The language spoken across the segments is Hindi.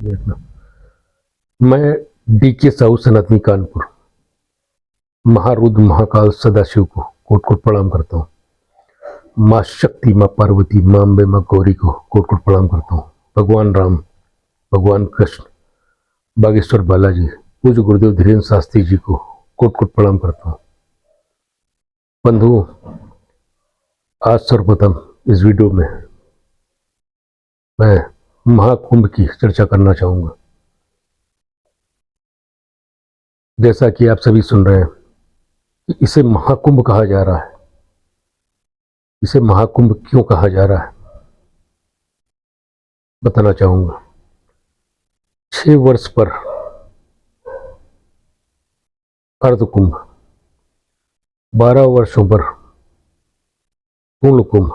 देखना। मैं डीके साहू सनातनी कानपुर महारुद्र महाकाल सदाशिव को कोट कोट प्रणाम करता हूँ। माँ शक्ति, माँ पार्वती, माँ अम्बे, माँ गौरी को कोट कोट प्रणाम करता हूँ। भगवान राम, भगवान कृष्ण, बागेश्वर बालाजी, पूज्य गुरुदेव धीरेन्द्र शास्त्री जी को कोट कोट प्रणाम करता हूँ। बंधुओं, आज सर्वप्रथम इस वीडियो में मैं महाकुंभ की चर्चा करना चाहूंगा। जैसा कि आप सभी सुन रहे हैं कि इसे महाकुंभ कहा जा रहा है। इसे महाकुंभ क्यों कहा जा रहा है बताना चाहूंगा। 6 वर्ष पर अर्धकुंभ, 12 वर्षों पर पूर्ण कुंभ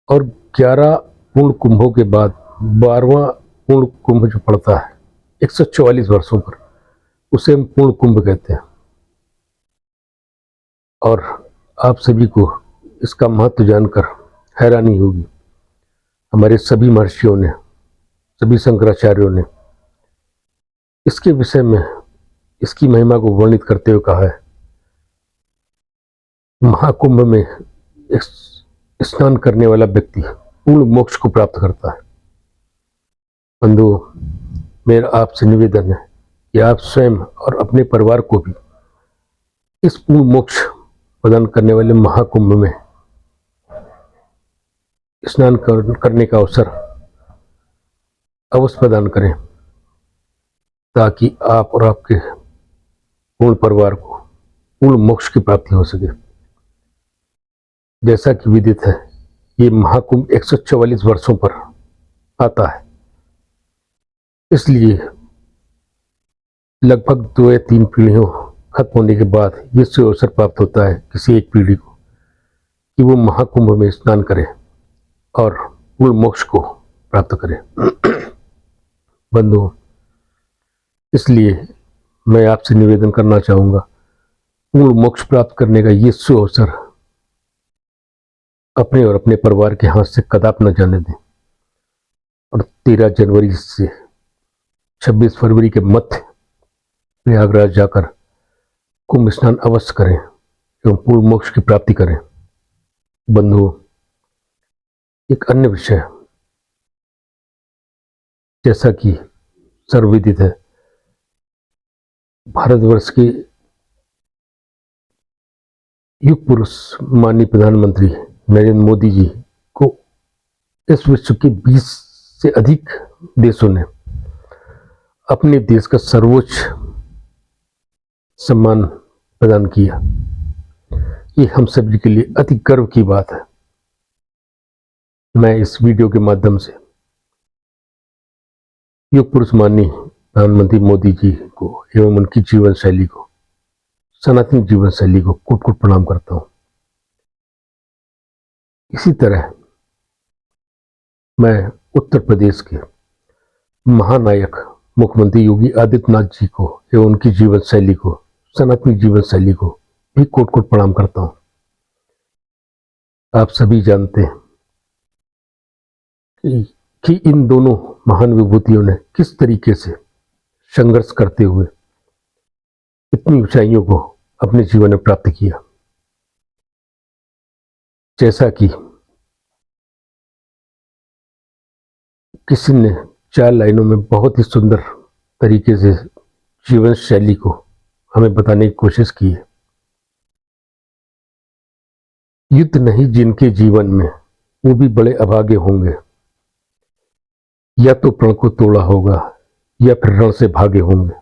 और 11 पूर्ण कुंभों के बाद 12वां पूर्ण कुंभ जो पड़ता है 144 वर्षों पर, उसे हम पूर्ण कुंभ कहते हैं। और आप सभी को इसका महत्व जानकर हैरानी होगी। हमारे सभी महर्षियों ने, सभी शंकराचार्यों ने इसके विषय में, इसकी महिमा को वर्णित करते हुए कहा है, महाकुंभ में स्नान करने वाला व्यक्ति पूर्ण मोक्ष को प्राप्त करता है। बंधुओं, मेरा आपसे निवेदन है कि आप स्वयं और अपने परिवार को भी इस पूर्ण मोक्ष प्रदान करने वाले महाकुंभ में स्नान करने का अवसर अवश्य प्रदान करें, ताकि आप और आपके पूर्ण परिवार को पूर्ण मोक्ष की प्राप्ति हो सके। जैसा कि विदित है, ये महाकुंभ 144 वर्षों पर आता है, इसलिए लगभग 2 या 3 पीढ़ियों खत्म होने के बाद ये अवसर प्राप्त होता है किसी एक पीढ़ी को कि वो महाकुंभ में स्नान करे और पूर्ण मोक्ष को प्राप्त करे। बंधुओं, इसलिए मैं आपसे निवेदन करना चाहूंगा, पूर्ण मोक्ष प्राप्त करने का ये अवसर अपने और अपने परिवार के हाथ से कदाप न जाने दें और 13 जनवरी से 26 फरवरी के मध्य प्रयागराज जाकर कुंभ स्नान अवश्य करें एवं पूर्ण मोक्ष की प्राप्ति करें। बंधुओं, एक अन्य विषय, जैसा कि सर्वविदित है, भारतवर्ष के युग पुरुष माननीय प्रधानमंत्री नरेंद्र मोदी जी को इस विश्व के 20 से अधिक देशों ने अपने देश का सर्वोच्च सम्मान प्रदान किया। ये हम सभी के लिए अति गर्व की बात है। मैं इस वीडियो के माध्यम से युग पुरुष माननीय प्रधानमंत्री मोदी जी को एवं उनकी जीवन शैली को, सनातनी जीवन शैली को कोट कोट प्रणाम करता हूं। इसी तरह मैं उत्तर प्रदेश के महानायक मुख्यमंत्री योगी आदित्यनाथ जी को एवं उनकी जीवन शैली को, सनातनी जीवन शैली को भी कोट कोट प्रणाम करता हूं। आप सभी जानते हैं कि इन दोनों महान विभूतियों ने किस तरीके से संघर्ष करते हुए इतनी ऊंचाइयों को अपने जीवन में प्राप्त किया। जैसा कि किसी ने 4 लाइनों में बहुत ही सुंदर तरीके से जीवन शैली को हमें बताने की कोशिश की है। युद्ध नहीं जिनके जीवन में, वो भी बड़े अभागे होंगे, या तो प्रण को तोड़ा होगा या फिर रण से भागे होंगे।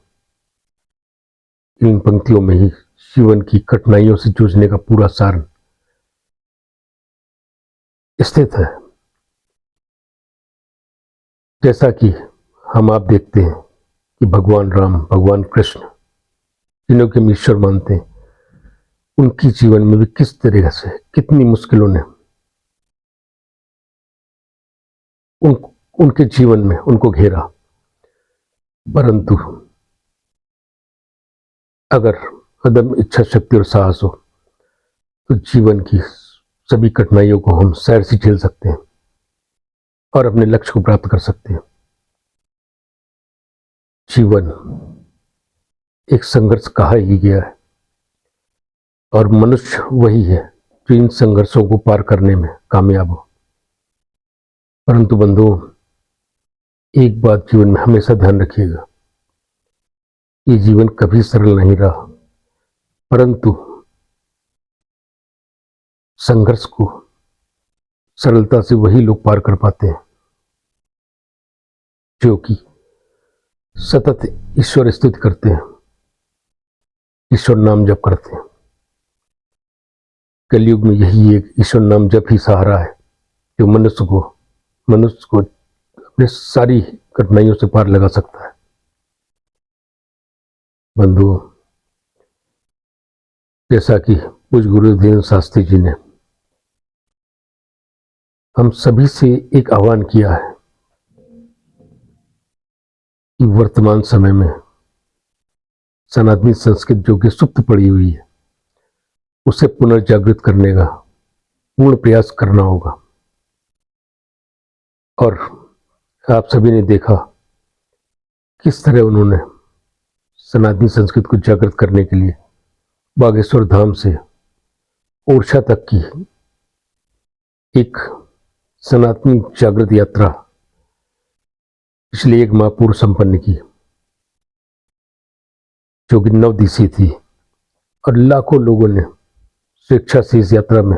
इन पंक्तियों में ही जीवन की कठिनाइयों से जूझने का पूरा सार स्थित है। जैसा कि हम आप देखते हैं कि भगवान राम, भगवान कृष्ण, जिन्हों के हम ईश्वर मानते हैं, उनकी जीवन में भी किस तरह से, कितनी मुश्किलों ने उनके जीवन में उनको घेरा। परंतु अगर अदम्य इच्छा शक्ति और साहस हो तो जीवन की सभी कठिनाइयों को हम सैर से झेल सकते हैं और अपने लक्ष्य को प्राप्त कर सकते हैं। जीवन एक संघर्ष कहा ही गया है और मनुष्य वही है जो इन संघर्षों को पार करने में कामयाब हो। परंतु बंधुओं, एक बात जीवन में हमेशा ध्यान रखिएगा, ये जीवन कभी सरल नहीं रहा, परंतु संघर्ष को सरलता से वही लोग पार कर पाते हैं जो कि सतत ईश्वर स्तुति करते हैं, ईश्वर नाम जप करते हैं। कलयुग में यही एक ईश्वर नाम जप ही सहारा है जो मनुष्य को अपने सारी कठिनाइयों से पार लगा सकता है। बंधुओं, जैसा कि पूज्य गुरु धीरेन्द्र शास्त्री जी ने हम सभी से एक आह्वान किया है कि वर्तमान समय में सनातनी संस्कृति जो कि सुप्त पड़ी हुई है उसे पुनर्जागृत करने का पूर्ण प्रयास करना होगा। और आप सभी ने देखा किस तरह उन्होंने सनातनी संस्कृति को जागृत करने के लिए बागेश्वर धाम से ओरछा तक की एक सनातनी जागृत यात्रा पिछले 1 माह पूर्व संपन्न की, जो कि 9 दिवसीय थी और लाखों लोगों ने स्वेच्छा से इस यात्रा में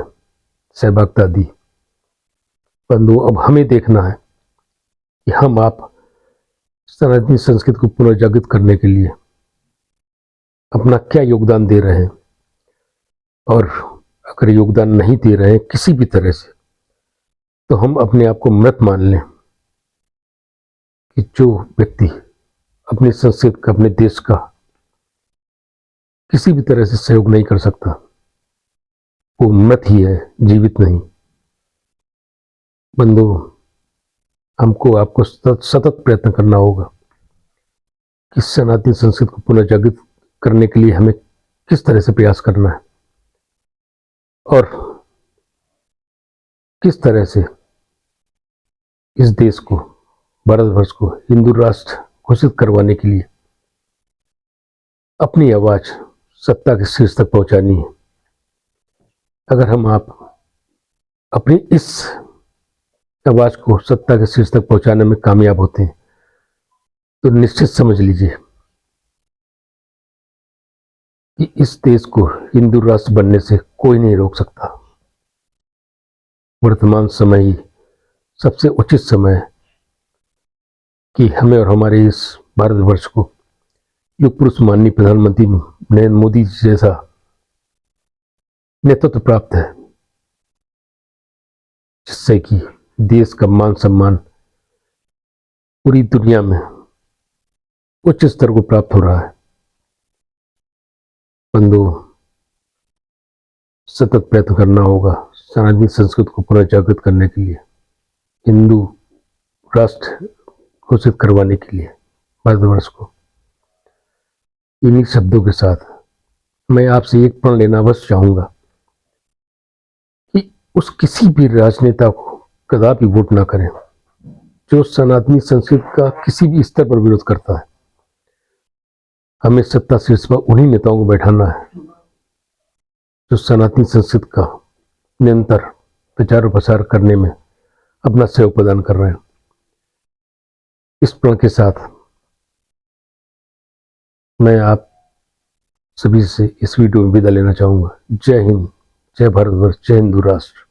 सहभागिता दी। बंधु, अब हमें देखना है कि हम आप सनातनी संस्कृति को पुनर्जागृत करने के लिए अपना क्या योगदान दे रहे हैं, और अगर योगदान नहीं दे रहे हैं किसी भी तरह से, तो हम अपने आप को मृत मान लें कि जो व्यक्ति अपनी संस्कृति का, अपने देश का किसी भी तरह से सहयोग नहीं कर सकता वो मृत ही है, जीवित नहीं। बंधु, हमको आपको सतत प्रयत्न करना होगा कि सनातनी संस्कृति को पुनर्जागृत करने के लिए हमें किस तरह से प्रयास करना है और किस तरह से इस देश को, भारतवर्ष को हिंदू राष्ट्र घोषित करवाने के लिए अपनी आवाज सत्ता के शीर्ष तक पहुंचानी है। अगर हम आप अपनी इस आवाज को सत्ता के शीर्ष तक पहुंचाने में कामयाब होते हैं तो निश्चित समझ लीजिए कि इस देश को हिंदू राष्ट्र बनने से कोई नहीं रोक सकता। वर्तमान समय ही सबसे उचित समय है कि हमें और हमारे इस भारतवर्ष को युग पुरुष माननीय प्रधानमंत्री नरेंद्र मोदी जी जैसा नेतृत्व प्राप्त है, जिससे कि देश का मान सम्मान पूरी दुनिया में उच्च स्तर को प्राप्त हो रहा है। बंधु, सतत प्रयत्न करना होगा सनातनी संस्कृति को पुनर्जागृत करने के लिए, हिंदू राष्ट्र घोषित करवाने के लिए भारतवर्ष को। इन्हीं शब्दों के साथ मैं आपसे एक प्रण लेना अवश्य चाहूंगा कि उस किसी भी राजनेता को कदापि वोट ना करें जो सनातनी संस्कृति का किसी भी स्तर पर विरोध करता है। हमें सत्ता शीर्ष पर उन्हीं नेताओं को बैठाना है जो सनातनी संस्कृति का निरंतर प्रचार और प्रसार करने में अपना सहयोग प्रदान कर रहे हैं। इस प्रण के साथ मैं आप सभी से इस वीडियो में विदा लेना चाहूंगा। जय हिंद, जय भारतवर्ष, जय हिंदू राष्ट्र।